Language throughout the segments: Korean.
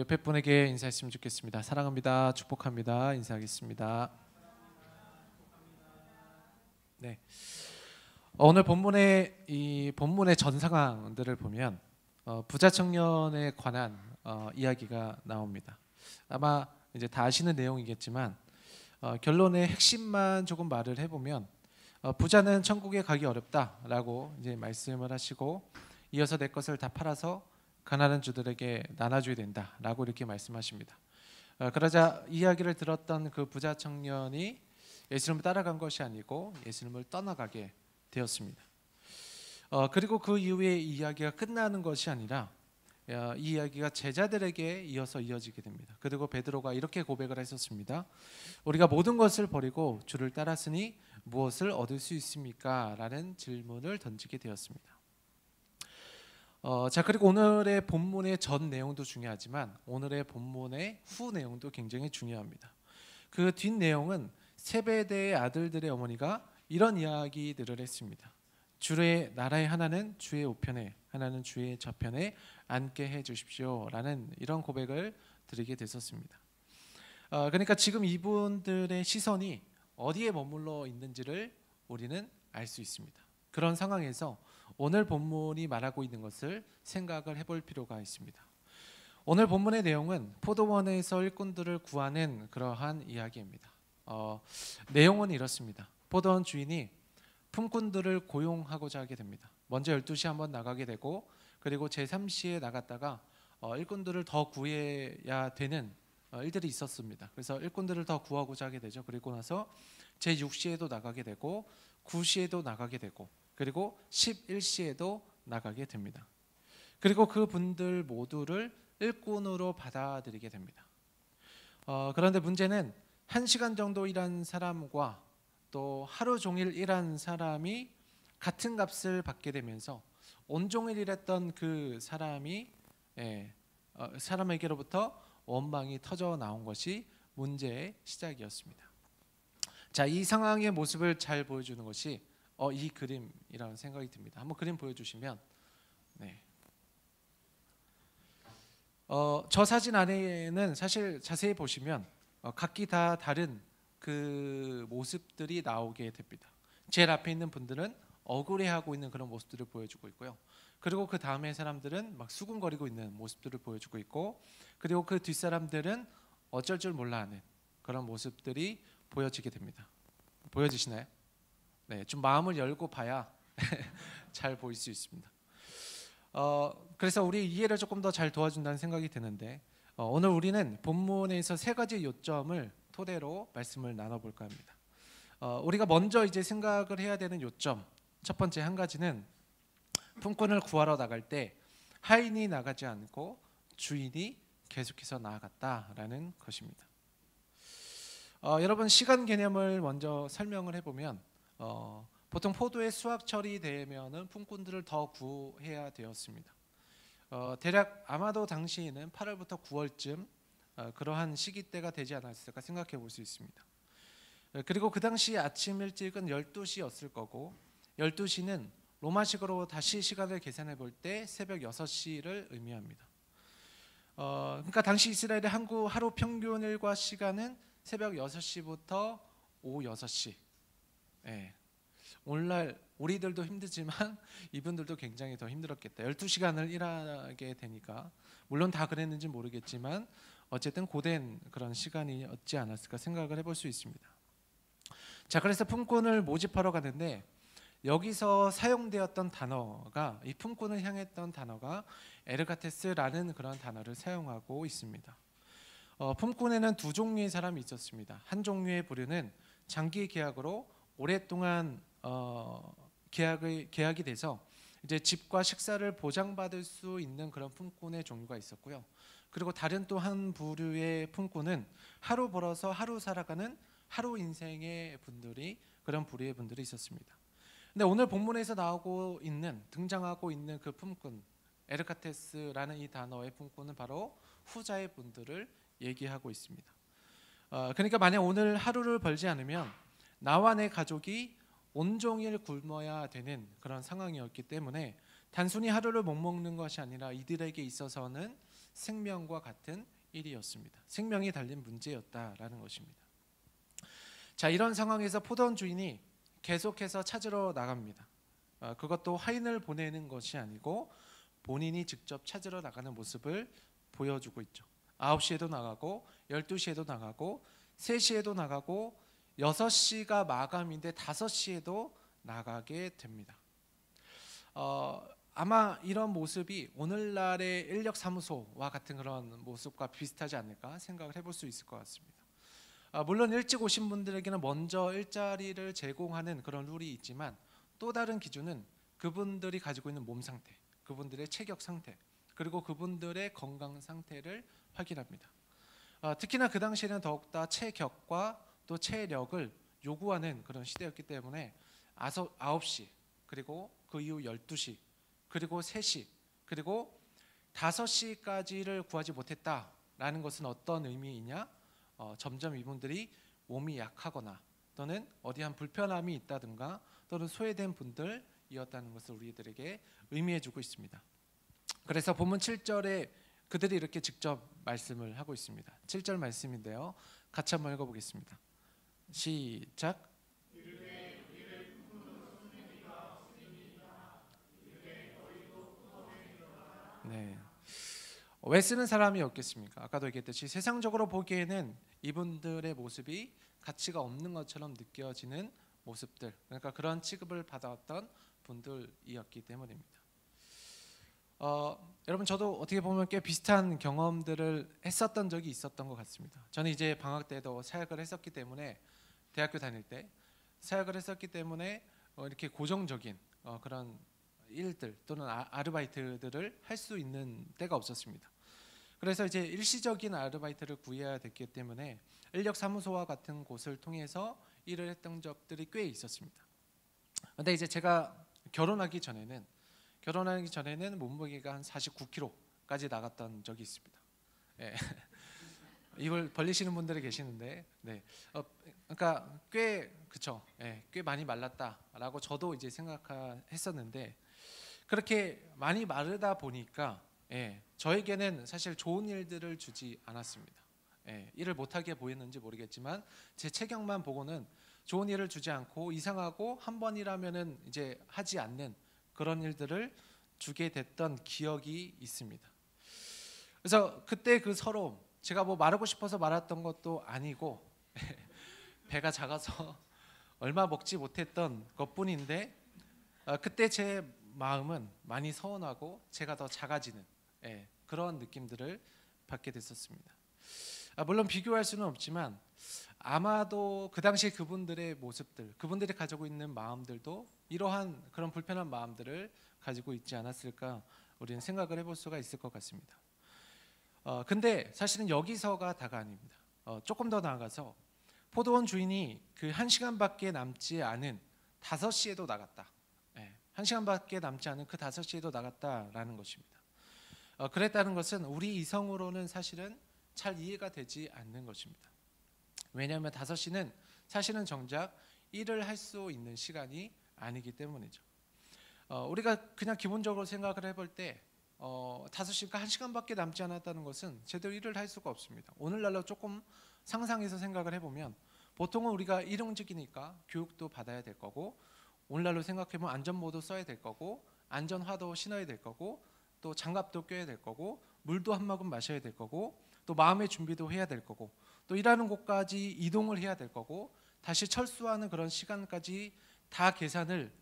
옆에 분에게 인사했으면 좋겠습니다. 사랑합니다. 축복합니다. 인사하겠습니다. 네. 오늘 본문의 전 상황들을 보면 부자 청년에 관한 이야기가 나옵니다. 아마 이제 다 아시는 내용이겠지만 결론의 핵심만 조금 말을 해보면 부자는 천국에 가기 어렵다라고 이제 말씀을 하시고 이어서 내 것을 다 팔아서 가난한 주들에게 나눠줘야 된다라고 이렇게 말씀하십니다. 그러자 이야기를 들었던 그 부자 청년이 예수님을 따라간 것이 아니고 예수님을 떠나가게 되었습니다. 그리고 그 이후에 이 이야기가 끝나는 것이 아니라 이 이야기가 제자들에게 이어서 이어지게 됩니다. 그리고 베드로가 이렇게 고백을 했었습니다. 우리가 모든 것을 버리고 주를 따랐으니 무엇을 얻을 수 있습니까? 라는 질문을 던지게 되었습니다. 자, 그리고 오늘의 본문의 전 내용도 중요하지만 오늘의 본문의 후 내용도 굉장히 중요합니다. 그 뒷 내용은 세베대의 아들들의 어머니가 이런 이야기들을 했습니다. 주의 나라의 하나는 주의 우편에 하나는 주의 좌편에 앉게 해 주십시오 라는 이런 고백을 드리게 됐었습니다. 그러니까 지금 이분들의 시선이 어디에 머물러 있는지를 우리는 알 수 있습니다. 그런 상황에서 오늘 본문이 말하고 있는 것을 생각을 해볼 필요가 있습니다. 오늘 본문의 내용은 포도원에서 일꾼들을 구하는 그러한 이야기입니다. 내용은 이렇습니다. 포도원 주인이 품꾼들을 고용하고자 하게 됩니다. 먼저 12시에 한번 나가게 되고 그리고 제3시에 나갔다가 일꾼들을 더 구해야 되는 일들이 있었습니다. 그래서 일꾼들을 더 구하고자 하게 되죠. 그리고 나서 제6시에도 나가게 되고 9시에도 나가게 되고 그리고 11시에도 나가게 됩니다. 그리고 그 분들 모두를 일꾼으로 받아들이게 됩니다. 그런데 문제는 1시간 정도 일한 사람과 또 하루 종일 일한 사람이 같은 값을 받게 되면서 온종일 일했던 그 사람에게로부터 원망이 터져 나온 것이 문제의 시작이었습니다. 자, 이 상황의 모습을 잘 보여주는 것이 이 그림이라는 생각이 듭니다. 한번 그림 보여주시면, 네. 저 사진 안에는 사실 자세히 보시면 각기 다 다른 그 모습들이 나오게 됩니다. 제일 앞에 있는 분들은 억울해하고 있는 그런 모습들을 보여주고 있고요. 그리고 그 다음에 사람들은 막 수군거리고 있는 모습들을 보여주고 있고, 그리고 그 뒷사람들은 어쩔 줄 몰라 하는 그런 모습들이 보여지게 됩니다. 보여지시나요? 네, 좀 마음을 열고 봐야 잘 보일 수 있습니다. 그래서 우리 이해를 조금 더 잘 도와준다는 생각이 드는데 오늘 우리는 본문에서 세 가지 요점을 토대로 말씀을 나눠볼까 합니다. 우리가 먼저 이제 생각을 해야 되는 요점, 첫 번째 한 가지는 품꾼을 구하러 나갈 때 하인이 나가지 않고 주인이 계속해서 나아갔다라는 것입니다. 여러분 시간 개념을 먼저 설명을 해보면 보통 포도의 수확 처리되면은 품꾼들을 더 구해야 되었습니다. 대략 아마도 당시에는 8월부터 9월쯤 그러한 시기대가 되지 않았을까 생각해 볼 수 있습니다. 그리고 그 당시 아침 일찍은 12시였을 거고 12시는 로마식으로 다시 시간을 계산해 볼 때 새벽 6시를 의미합니다. 그러니까 당시 이스라엘의 하루 평균 일과 시간은 새벽 6시부터 오후 6시. 오늘날 우리들도 힘들지만 이분들도 굉장히 더 힘들었겠다. 12시간을 일하게 되니까 물론 다 그랬는지 모르겠지만 어쨌든 고된 그런 시간이었지 않았을까 생각을 해볼 수 있습니다. 자, 그래서 품꾼을 모집하러 가는데 여기서 사용되었던 단어가 이 품꾼을 향했던 단어가 에르가테스라는 그런 단어를 사용하고 있습니다. 품꾼에는 두 종류의 사람이 있었습니다. 한 종류의 부류는 장기 계약으로 오랫동안 계약이 돼서 이제 집과 식사를 보장받을 수 있는 그런 품꾼의 종류가 있었고요. 그리고 다른 또 한 부류의 품꾼은 하루 벌어서 하루 살아가는 하루 인생의 분들이 그런 부류의 분들이 있었습니다. 근데 오늘 본문에서 등장하고 있는 그 품꾼 에르카테스라는 이 단어의 품꾼은 바로 후자의 분들을 얘기하고 있습니다. 그러니까 만약 오늘 하루를 벌지 않으면 나와 내 가족이 온종일 굶어야 되는 그런 상황이었기 때문에 단순히 하루를 못 먹는 것이 아니라 이들에게 있어서는 생명과 같은 일이었습니다. 생명이 달린 문제였다라는 것입니다. 자, 이런 상황에서 포도원 주인이 계속해서 찾으러 나갑니다. 그것도 화인을 보내는 것이 아니고 본인이 직접 찾으러 나가는 모습을 보여주고 있죠. 9시에도 나가고 12시에도 나가고 3시에도 나가고 6시가 마감인데 5시에도 나가게 됩니다. 아마 이런 모습이 오늘날의 인력사무소와 같은 그런 모습과 비슷하지 않을까 생각을 해볼 수 있을 것 같습니다. 물론 일찍 오신 분들에게는 먼저 일자리를 제공하는 그런 룰이 있지만 또 다른 기준은 그분들이 가지고 있는 몸 상태, 그분들의 체격 상태, 그리고 그분들의 건강 상태를 확인합니다. 특히나 그 당시에는 더욱더 체격과 또 체력을 요구하는 그런 시대였기 때문에 9시, 그리고 그 이후 12시, 그리고 3시, 그리고 5시까지를 구하지 못했다라는 것은 어떤 의미이냐? 점점 이분들이 몸이 약하거나 또는 어디 한 불편함이 있다든가 또는 소외된 분들이었다는 것을 우리들에게 의미해주고 있습니다. 그래서 본문 7절에 그들이 이렇게 직접 말씀을 하고 있습니다. 7절 말씀인데요. 같이 한번 읽어보겠습니다. 시작. 네. 왜 쓰는 사람이 없겠습니까? 아까도 얘기했듯이 세상적으로 보기에는 이분들의 모습이 가치가 없는 것처럼 느껴지는 모습들, 그러니까 그런 취급을 받아왔던 분들이었기 때문입니다. 여러분, 저도 어떻게 보면 꽤 비슷한 경험들을 했었던 적이 있었던 것 같습니다. 저는 이제 방학 때도 사역을 했었기 때문에, 대학교 다닐 때 사역을 했었기 때문에 이렇게 고정적인 그런 일들 또는 아르바이트들을 할 수 있는 때가 없었습니다. 그래서 이제 일시적인 아르바이트를 구해야 됐기 때문에 인력사무소와 같은 곳을 통해서 일을 했던 적들이 꽤 있었습니다. 근데 이제 제가 결혼하기 전에는 몸무게가 한 49kg까지 나갔던 적이 있습니다. 예. 입을 벌리시는 분들이 계시는데, 네, 그러니까 꽤 많이 말랐다라고 저도 이제 생각했었는데, 그렇게 많이 마르다 보니까 저에게는 사실 좋은 일들을 주지 않았습니다. 일을 못하게 보였는지 모르겠지만 제 체격만 보고는 좋은 일을 주지 않고 이상하고 한 번이라면은 이제 하지 않는 그런 일들을 주게 됐던 기억이 있습니다. 그래서 그때 그 서러움, 제가 뭐 마르고 싶어서 말았던 것도 아니고 배가 작아서 얼마 먹지 못했던 것뿐인데 그때 제 마음은 많이 서운하고 제가 더 작아지는 그런 느낌들을 받게 됐었습니다. 물론 비교할 수는 없지만 아마도 그 당시 그분들의 모습들, 그분들이 가지고 있는 마음들도 이러한 그런 불편한 마음들을 가지고 있지 않았을까 우리는 생각을 해볼 수가 있을 것 같습니다. 근데 사실은 여기서가 다가 아닙니다. 조금 더 나아가서 포도원 주인이 그 1시간밖에 남지 않은 5시에도 나갔다. 1시간밖에 남지 않은 그 5시에도 나갔다라는 것입니다. 그랬다는 것은 우리 이성으로는 사실은 잘 이해가 되지 않는 것입니다. 왜냐하면 5시는 사실은 정작 일을 할 수 있는 시간이 아니기 때문이죠. 우리가 그냥 기본적으로 생각을 해볼 때 5시가 1시간밖에 남지 않았다는 것은 제대로 일을 할 수가 없습니다. 오늘날로 조금 상상해서 생각을 해보면 보통은 우리가 일용직이니까 교육도 받아야 될 거고, 오늘날로 생각해보면 안전모도 써야 될 거고, 안전화도 신어야 될 거고, 또 장갑도 껴야 될 거고, 물도 한 모금 마셔야 될 거고, 또 마음의 준비도 해야 될 거고, 또 일하는 곳까지 이동을 해야 될 거고, 다시 철수하는 그런 시간까지 다 계산을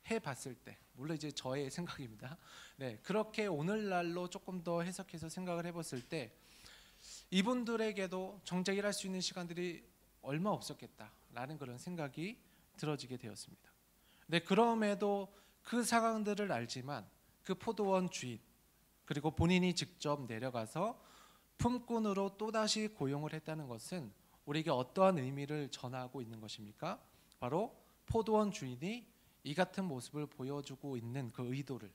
해봤을 때, 물론 이제 저의 생각입니다. 네, 그렇게 오늘날로 조금 더 해석해서 생각을 해봤을 때 이분들에게도 정작 일할 수 있는 시간들이 얼마 없었겠다라는 그런 생각이 들어지게 되었습니다. 네, 그럼에도 그 상황들을 알지만 그 포도원 주인, 그리고 본인이 직접 내려가서 품꾼으로 또다시 고용을 했다는 것은 우리에게 어떠한 의미를 전하고 있는 것입니까? 바로 포도원 주인이 이 같은 모습을 보여주고 있는 그 의도를,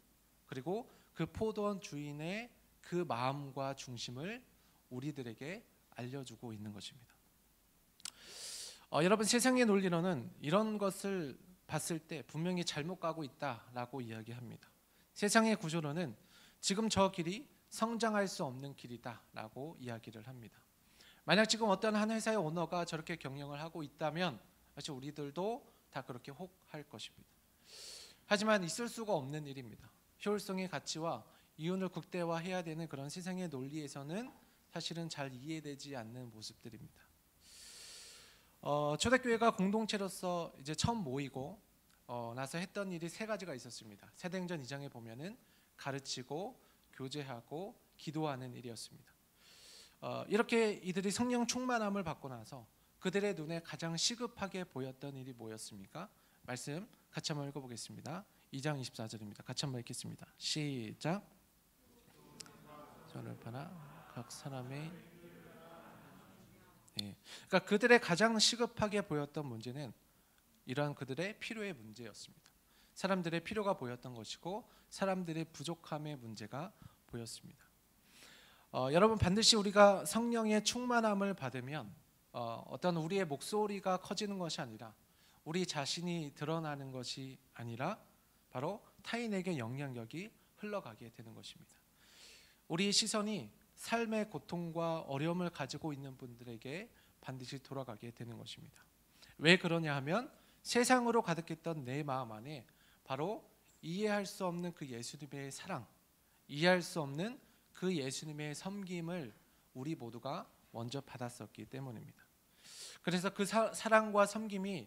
그리고 그 포도원 주인의 그 마음과 중심을 우리들에게 알려주고 있는 것입니다. 여러분, 세상의 논리로는 이런 것을 봤을 때 분명히 잘못 가고 있다라고 이야기합니다. 세상의 구조로는 지금 저 길이 성장할 수 없는 길이다라고 이야기를 합니다. 만약 지금 어떤 한 회사의 오너가 저렇게 경영을 하고 있다면 사실 우리들도 다 그렇게 혹할 것입니다. 하지만 있을 수가 없는 일입니다. 효율성의 가치와 이윤을 극대화해야 되는 그런 세상의 논리에서는 사실은 잘 이해되지 않는 모습들입니다. 초대교회가 공동체로서 이제 처음 모이고 나서 했던 일이 세 가지가 있었습니다. 사도행전 2장에 보면은 가르치고 교제하고 기도하는 일이었습니다. 이렇게 이들이 성령 충만함을 받고 나서 그들의 눈에 가장 시급하게 보였던 일이 뭐였습니까? 말씀 같이 한번 읽어보겠습니다. 2장 24절입니다. 같이 한번 읽겠습니다. 시작. 손을 펴나 각 사람의 그러니까 그들의 가장 시급하게 보였던 문제는 이러한 그들의 필요의 문제였습니다. 사람들의 필요가 보였던 것이고 사람들의 부족함의 문제가 보였습니다. 여러분 반드시 우리가 성령의 충만함을 받으면 어떤 우리의 목소리가 커지는 것이 아니라 우리 자신이 드러나는 것이 아니라 바로 타인에게 영향력이 흘러가게 되는 것입니다. 우리의 시선이 삶의 고통과 어려움을 가지고 있는 분들에게 반드시 돌아가게 되는 것입니다. 왜 그러냐 하면 세상으로 가득했던 내 마음 안에 바로 이해할 수 없는 그 예수님의 사랑, 이해할 수 없는 그 예수님의 섬김을 우리 모두가 먼저 받았었기 때문입니다. 그래서 그 사랑과 섬김이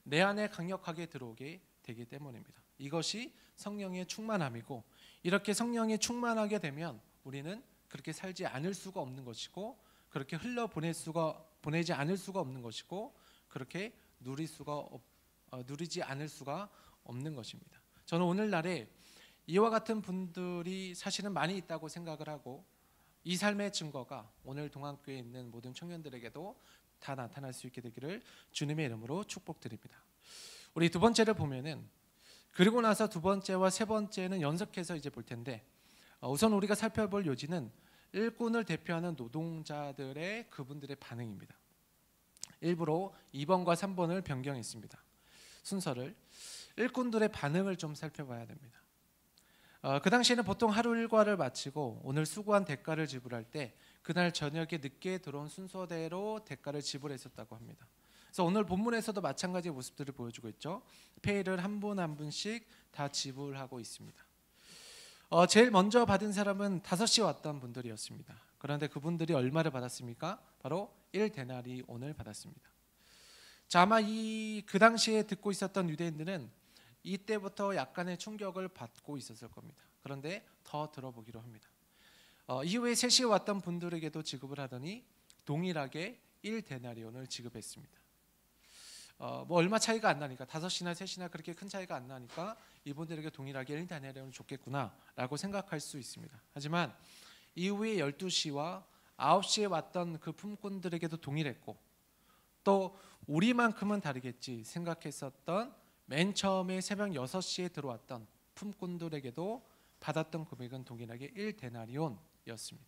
내 안에 강력하게 들어오게 되기 때문입니다. 이것이 성령의 충만함이고 이렇게 성령이 충만하게 되면 우리는 그렇게 살지 않을 수가 없는 것이고 그렇게 보내지 않을 수가 없는 것이고 그렇게 누리지 않을 수가 없는 것입니다. 저는 오늘날에 이와 같은 분들이 사실은 많이 있다고 생각을 하고 이 삶의 증거가 오늘 동안교회에 있는 모든 청년들에게도 다 나타날 수 있게 되기를 주님의 이름으로 축복드립니다. 우리 두 번째를 보면은 그리고 나서 두 번째와 세 번째는 연속해서 이제 볼 텐데 우선 우리가 살펴볼 요지는 일꾼을 대표하는 노동자들의 그분들의 반응입니다. 일부러 2번과 3번을 변경했습니다. 순서를 일꾼들의 반응을 좀 살펴봐야 됩니다. 그 당시에는 보통 하루 일과를 마치고 오늘 수고한 대가를 지불할 때 그날 저녁에 늦게 들어온 순서대로 대가를 지불했었다고 합니다. 그래서 오늘 본문에서도 마찬가지의 모습들을 보여주고 있죠. 페이를 한 분 한 분씩 다 지불하고 있습니다. 제일 먼저 받은 사람은 5시에 왔던 분들이었습니다. 그런데 그분들이 얼마를 받았습니까? 바로 1데나리온을 받았습니다. 자, 아마 그 당시에 듣고 있었던 유대인들은 이때부터 약간의 충격을 받고 있었을 겁니다. 그런데 더 들어보기로 합니다. 이후에 3시에 왔던 분들에게도 지급을 하더니 동일하게 1데나리온을 지급했습니다. 뭐 얼마 차이가 안 나니까 5시나 3시나 그렇게 큰 차이가 안 나니까 이분들에게 동일하게 1데나리온을 줬겠구나라고 생각할 수 있습니다. 하지만 이후에 12시와 9시에 왔던 그 품꾼들에게도 동일했고 또 우리만큼은 다르겠지 생각했었던 맨 처음에 새벽 6시에 들어왔던 품꾼들에게도 받았던 금액은 동일하게 1데나리온이었습니다.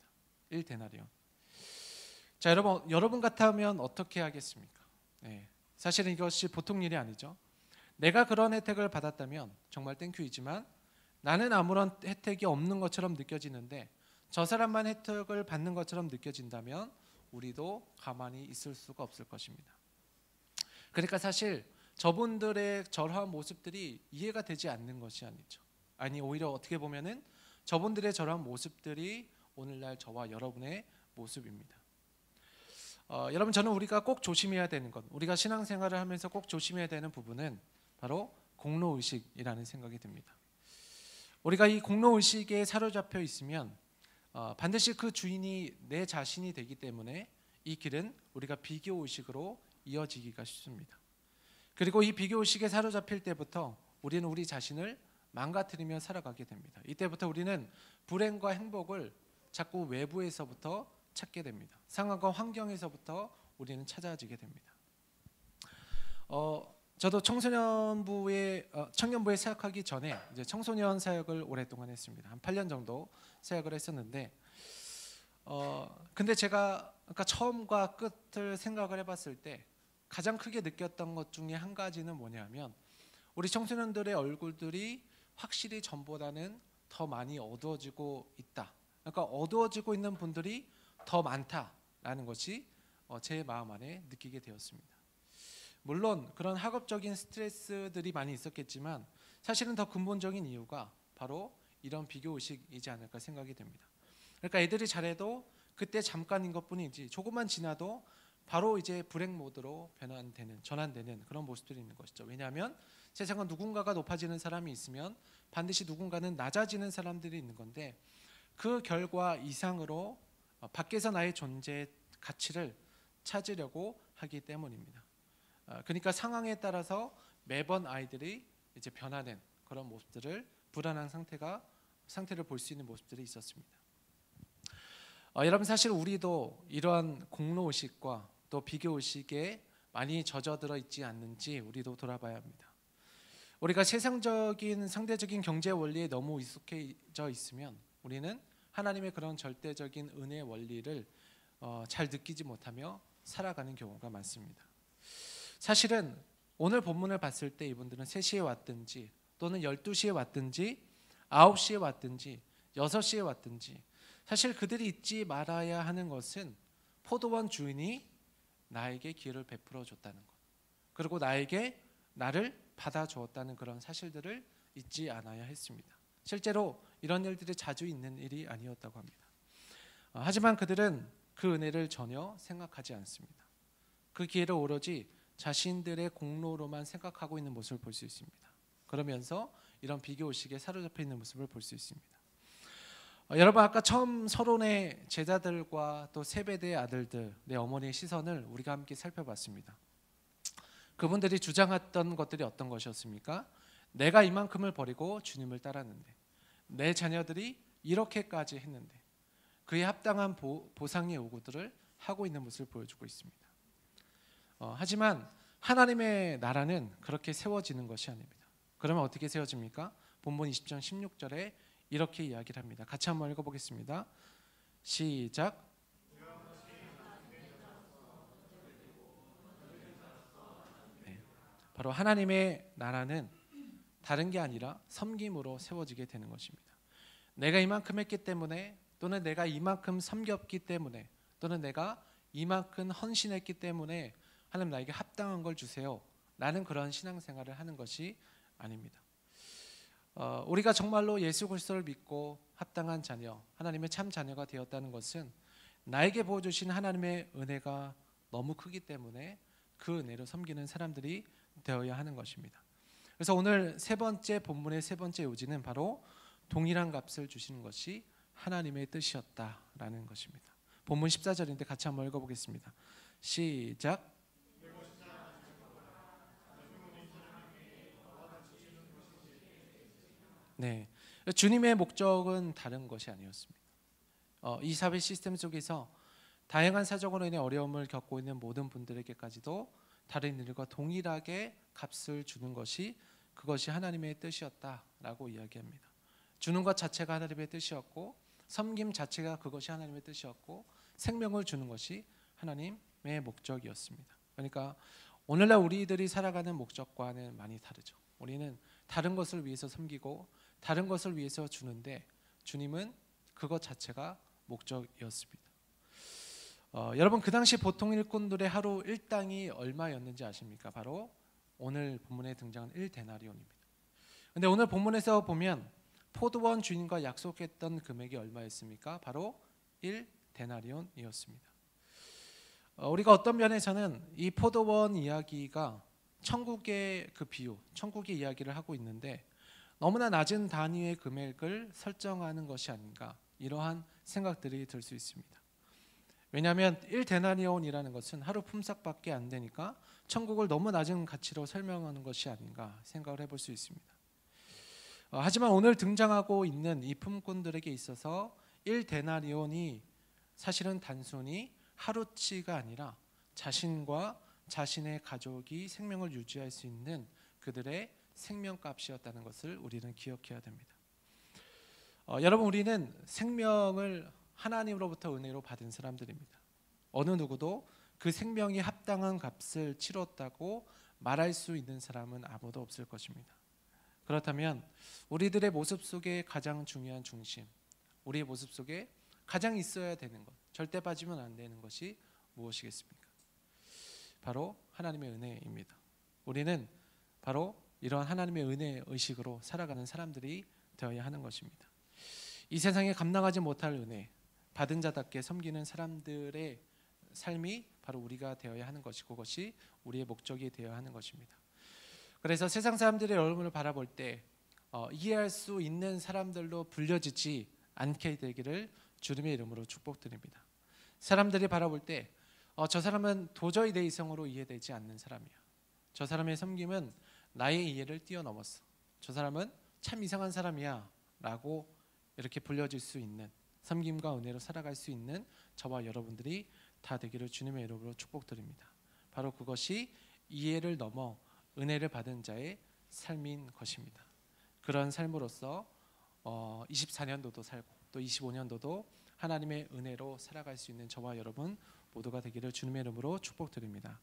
1데나리온. 자, 여러분 같으면 어떻게 하겠습니까? 사실은 이것이 보통 일이 아니죠. 내가 그런 혜택을 받았다면 정말 땡큐이지만 나는 아무런 혜택이 없는 것처럼 느껴지는데 저 사람만 혜택을 받는 것처럼 느껴진다면 우리도 가만히 있을 수가 없을 것입니다. 그러니까 사실 저분들의 저러한 모습들이 이해가 되지 않는 것이 아니죠. 아니 오히려 어떻게 보면은 저분들의 저러한 모습들이 오늘날 저와 여러분의 모습입니다. 여러분 저는 우리가 꼭 조심해야 되는 것, 우리가 신앙생활을 하면서 꼭 조심해야 되는 부분은 바로 공로의식이라는 생각이 듭니다. 우리가 이 공로의식에 사로잡혀 있으면 반드시 그 주인이 내 자신이 되기 때문에 이 길은 우리가 비교의식으로 이어지기가 쉽습니다. 그리고 이 비교의식에 사로잡힐 때부터 우리는 우리 자신을 망가뜨리며 살아가게 됩니다. 이때부터 우리는 불행과 행복을 자꾸 외부에서부터 찾게 됩니다. 상황과 환경에서부터 우리는 찾아지게 됩니다. 저도 청년부에 사역하기 전에 이제 청소년 사역을 오랫동안 했습니다. 한 8년 정도 사역을 했었는데, 근데 제가 그러니까 처음과 끝을 생각을 해봤을 때 가장 크게 느꼈던 것 중에 한 가지는 뭐냐면 우리 청소년들의 얼굴들이 확실히 전보다는 더 많이 어두워지고 있다. 그러니까 어두워지고 있는 분들이 더 많다라는 것이 제 마음 안에 느끼게 되었습니다. 물론 그런 학업적인 스트레스들이 많이 있었겠지만 사실은 더 근본적인 이유가 바로 이런 비교의식이지 않을까 생각이 됩니다. 그러니까 애들이 잘해도 그때 잠깐인 것뿐이지 조금만 지나도 바로 이제 불행 모드로 전환되는 그런 모습들이 있는 것이죠. 왜냐하면 세상은 누군가가 높아지는 사람이 있으면 반드시 누군가는 낮아지는 사람들이 있는 건데 그 결과 이상으로 밖에서 나의 존재 가치를 찾으려고 하기 때문입니다. 그러니까 상황에 따라서 매번 아이들이 이제 변화된 그런 모습들을 불안한 상태를 볼 수 있는 모습들이 있었습니다. 여러분 사실 우리도 이러한 공로의식과 또 비교의식에 많이 젖어들어 있지 않는지 우리도 돌아봐야 합니다. 우리가 세상적인 상대적인 경제 원리에 너무 익숙해져 있으면 우리는 하나님의 그런 절대적인 은혜의 원리를 잘 느끼지 못하며 살아가는 경우가 많습니다. 사실은 오늘 본문을 봤을 때 이분들은 3시에 왔든지 또는 12시에 왔든지 9시에 왔든지 6시에 왔든지 사실 그들이 잊지 말아야 하는 것은 포도원 주인이 나에게 기회를 베풀어 줬다는 것, 그리고 나를 받아주었다는 그런 사실들을 잊지 않아야 했습니다. 실제로 이런 일들이 자주 있는 일이 아니었다고 합니다. 하지만 그들은 그 은혜를 전혀 생각하지 않습니다. 그 기회를 오로지 자신들의 공로로만 생각하고 있는 모습을 볼 수 있습니다. 그러면서 이런 비교의식에 사로잡혀 있는 모습을 볼 수 있습니다. 여러분 아까 처음 서론의 제자들과 또 세베대의 아들들, 내 어머니의 시선을 우리가 함께 살펴봤습니다. 그분들이 주장했던 것들이 어떤 것이었습니까? 내가 이만큼을 버리고 주님을 따랐는데, 내 자녀들이 이렇게까지 했는데 그에 합당한 보상의 요구들을 하고 있는 모습을 보여주고 있습니다. 하지만 하나님의 나라는 그렇게 세워지는 것이 아닙니다. 그러면 어떻게 세워집니까? 본문 20장 16절에 이렇게 이야기를 합니다. 같이 한번 읽어보겠습니다. 시작. 네. 바로 하나님의 나라는 다른 게 아니라 섬김으로 세워지게 되는 것입니다. 내가 이만큼 했기 때문에, 또는 내가 이만큼 섬겼기 때문에, 또는 내가 이만큼 헌신했기 때문에 하나님 나에게 합당한 걸 주세요 라는 그런 신앙생활을 하는 것이 아닙니다. 우리가 정말로 예수 그리스도를 믿고 합당한 자녀, 하나님의 참 자녀가 되었다는 것은 나에게 부어주신 하나님의 은혜가 너무 크기 때문에 그 은혜로 섬기는 사람들이 되어야 하는 것입니다. 그래서 오늘 세 번째 본문의 세 번째 요지는 바로 동일한 값을 주시는 것이 하나님의 뜻이었다라는 것입니다. 본문 14절인데 같이 한번 읽어보겠습니다. 시작. 네, 주님의 목적은 다른 것이 아니었습니다. 이 사회 시스템 속에서 다양한 사정으로 인해 어려움을 겪고 있는 모든 분들에게까지도 다른 일과 동일하게 값을 주는 것이 그것이 하나님의 뜻이었다라고 이야기합니다. 주는 것 자체가 하나님의 뜻이었고, 섬김 자체가 그것이 하나님의 뜻이었고, 생명을 주는 것이 하나님의 목적이었습니다. 그러니까 오늘날 우리들이 살아가는 목적과는 많이 다르죠. 우리는 다른 것을 위해서 섬기고 다른 것을 위해서 주는데, 주님은 그것 자체가 목적이었습니다. 여러분 그 당시 보통 일꾼들의 하루 일당이 얼마였는지 아십니까? 바로 오늘 본문에 등장한 1데나리온입니다. 근데 오늘 본문에서 보면 포도원 주인과 약속했던 금액이 얼마였습니까? 바로 1데나리온이었습니다. 우리가 어떤 면에서는 이 포도원 이야기가 천국의 그 비유, 천국의 이야기를 하고 있는데 너무나 낮은 단위의 금액을 설정하는 것이 아닌가, 이러한 생각들이 들 수 있습니다. 왜냐하면 1데나리온이라는 것은 하루 품삯밖에 안 되니까 천국을 너무 낮은 가치로 설명하는 것이 아닌가 생각을 해볼 수 있습니다. 하지만 오늘 등장하고 있는 이 품꾼들에게 있어서 1데나리온이 사실은 단순히 하루치가 아니라 자신과 자신의 가족이 생명을 유지할 수 있는 그들의 생명값이었다는 것을 우리는 기억해야 됩니다. 여러분 우리는 생명을 하나님으로부터 은혜로 받은 사람들입니다. 어느 누구도 그 생명이 합당한 값을 치렀다고 말할 수 있는 사람은 아무도 없을 것입니다. 그렇다면 우리들의 모습 속에 가장 중요한 중심, 우리의 모습 속에 가장 있어야 되는 것, 절대 빠지면 안 되는 것이 무엇이겠습니까? 바로 하나님의 은혜입니다. 우리는 바로 이러한 하나님의 은혜 의식으로 살아가는 사람들이 되어야 하는 것입니다. 이 세상에 감당하지 못할 은혜, 받은 자답게 섬기는 사람들의 삶이 바로 우리가 되어야 하는 것이고, 그것이 우리의 목적이 되어야 하는 것입니다. 그래서 세상 사람들의 여러분을 바라볼 때 이해할 수 있는 사람들로 불려지지 않게 되기를 주님의 이름으로 축복드립니다. 사람들이 바라볼 때 저 사람은 도저히 내 이성으로 이해되지 않는 사람이야. 저 사람의 섬김은 나의 이해를 뛰어넘었어. 저 사람은 참 이상한 사람이야 라고 이렇게 불려질 수 있는, 섬김과 은혜로 살아갈 수 있는 저와 여러분들이 다 되기를 주님의 이름으로 축복드립니다. 바로 그것이 이해를 넘어 은혜를 받은 자의 삶인 것입니다. 그런 삶으로서 24년도도 살고 또 25년도도 하나님의 은혜로 살아갈 수 있는 저와 여러분 모두가 되기를 주님의 이름으로 축복드립니다.